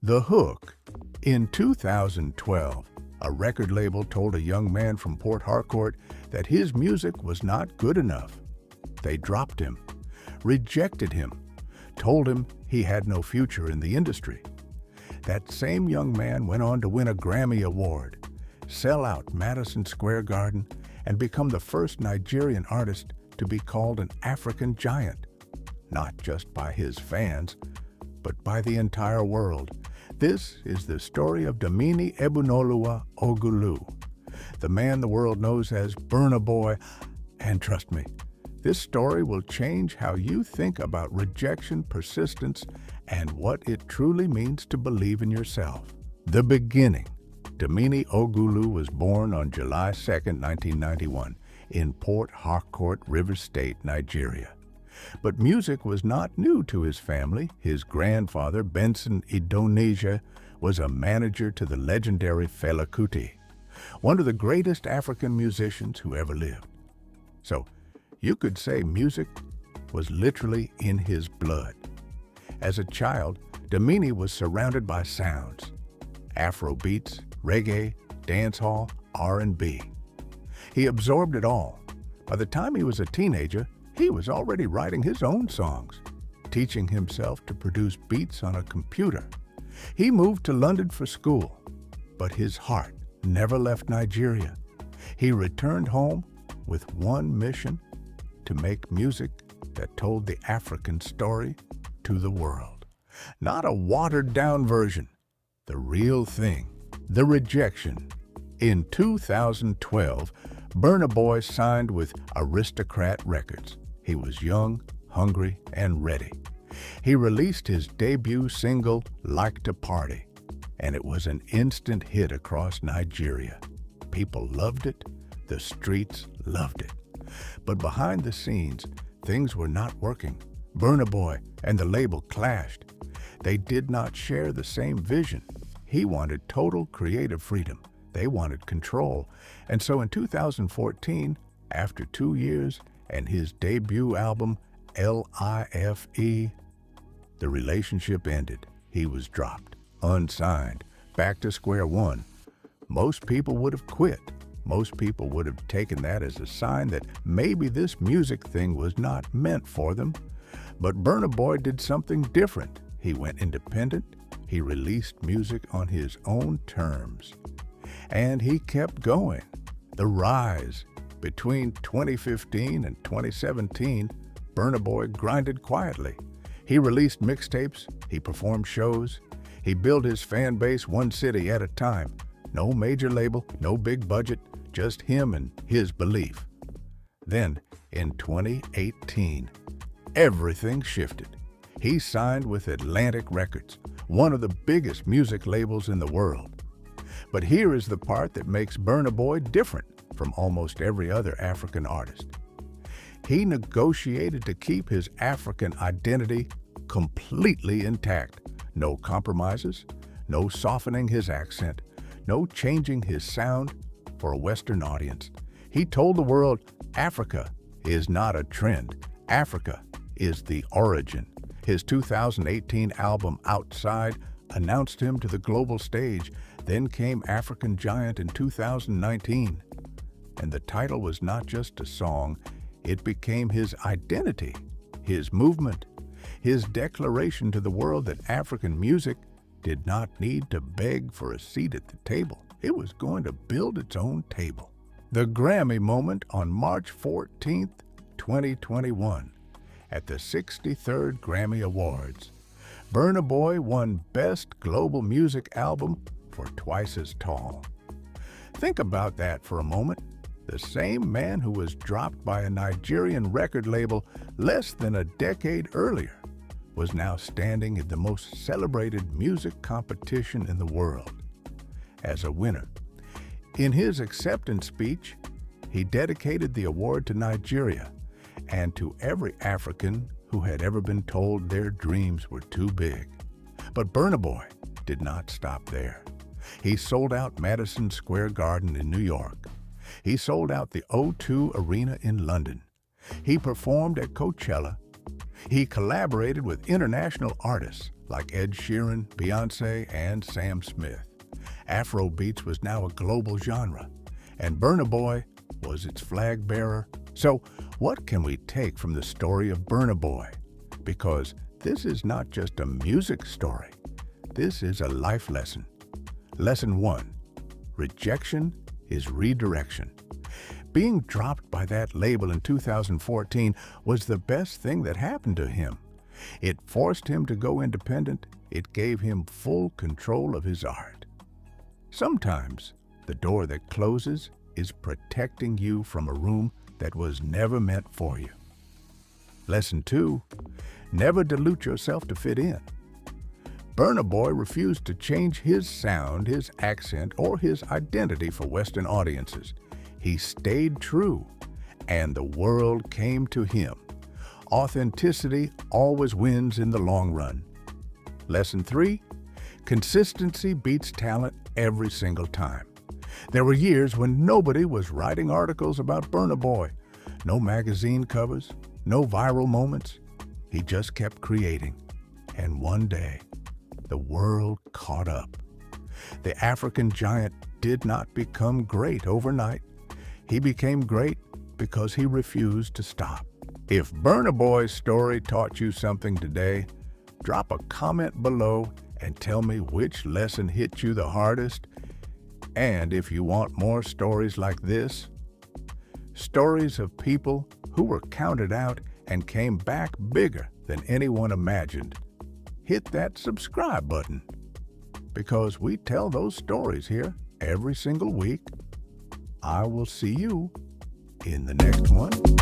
The Hook. In 2012, a record label told a young man from Port Harcourt that his music was not good enough. They dropped him, rejected him, told him he had no future in the industry. That same young man went on to win a Grammy Award, sell out Madison Square Garden, and become the first Nigerian artist to be called an African giant, not just by his fans, but by the entire world. This is the story of Damini Ebunoluwa Ogulu, the man the world knows as Burna Boy, and trust me, this story will change how you think about rejection, persistence, and what it truly means to believe in yourself. The beginning. Damini Ogulu was born on July 2, 1991, in Port Harcourt, Rivers State, Nigeria. But music was not new to his family. His grandfather, Benson Idonesia, was a manager to the legendary Fela Kuti, one of the greatest African musicians who ever lived. So, you could say music was literally in his blood. As a child, Damini was surrounded by sounds: Afro beats, reggae, dancehall, R&B. He absorbed it all. By the time he was a teenager, he was already writing his own songs, teaching himself to produce beats on a computer. He moved to London for school, but his heart never left Nigeria. He returned home with one mission: to make music that told the African story to the world. Not a watered-down version, the real thing. The rejection. In 2012, Burna Boy signed with Aristocrat Records. He was young, hungry, and ready. He released his debut single, Like to Party, and it was an instant hit across Nigeria. People loved it. The streets loved it. But behind the scenes, things were not working. Burna Boy and the label clashed. They did not share the same vision. He wanted total creative freedom. They wanted control. And so in 2014, after 2 years and his debut album, LIFE, the relationship ended. He was dropped, unsigned, back to square one. Most people would have quit. Most people would have taken that as a sign that maybe this music thing was not meant for them. But Burna Boy did something different. He went independent. He released music on his own terms. And he kept going. The rise. Between 2015 and 2017, Burna Boy grinded quietly. He released mixtapes. He performed shows. He built his fan base one city at a time. No major label, no big budget, just him and his belief. Then, in 2018, everything shifted. He signed with Atlantic Records, one of the biggest music labels in the world. But here is the part that makes Burna Boy different from almost every other African artist. He negotiated to keep his African identity completely intact. No compromises, no softening his accent, no changing his sound for a Western audience. He told the world, Africa is not a trend. Africa is the origin. His 2018 album, Outside, announced him to the global stage. Then came African Giant in 2019. And the title was not just a song, it became his identity, his movement, his declaration to the world that African music did not need to beg for a seat at the table. It was going to build its own table. The Grammy moment on March 14th, 2021, at the 63rd Grammy Awards. Burna Boy won Best Global Music Album for Twice as Tall. Think about that for a moment. The same man who was dropped by a Nigerian record label less than a decade earlier was now standing in the most celebrated music competition in the world as a winner. In his acceptance speech, he dedicated the award to Nigeria and to every African who had ever been told their dreams were too big. But Burna Boy did not stop there. He sold out Madison Square Garden in New York. He sold out the O2 Arena in London. He performed at Coachella. He collaborated with international artists like Ed Sheeran, Beyoncé, and Sam Smith. Afrobeats was now a global genre, and Burna Boy was its flag bearer. So, what can we take from the story of Burna Boy? Because this is not just a music story. This is a life lesson. Lesson 1. Rejection is redirection. Being dropped by that label in 2014 was the best thing that happened to him. It forced him to go independent. It gave him full control of his art. Sometimes the door that closes is protecting you from a room that was never meant for you. Lesson 2. Never dilute yourself to fit in. Burna Boy refused to change his sound, his accent, or his identity for Western audiences. He stayed true, and the world came to him. Authenticity always wins in the long run. Lesson 3. Consistency beats talent every single time. There were years when nobody was writing articles about Burna Boy. No magazine covers, no viral moments. He just kept creating. And one day, the world caught up. The African giant did not become great overnight. He became great because he refused to stop. If Burna Boy's story taught you something today, drop a comment below and tell me which lesson hit you the hardest. And if you want more stories like this, stories of people who were counted out and came back bigger than anyone imagined, hit that subscribe button, because we tell those stories here every single week. I will see you in the next one.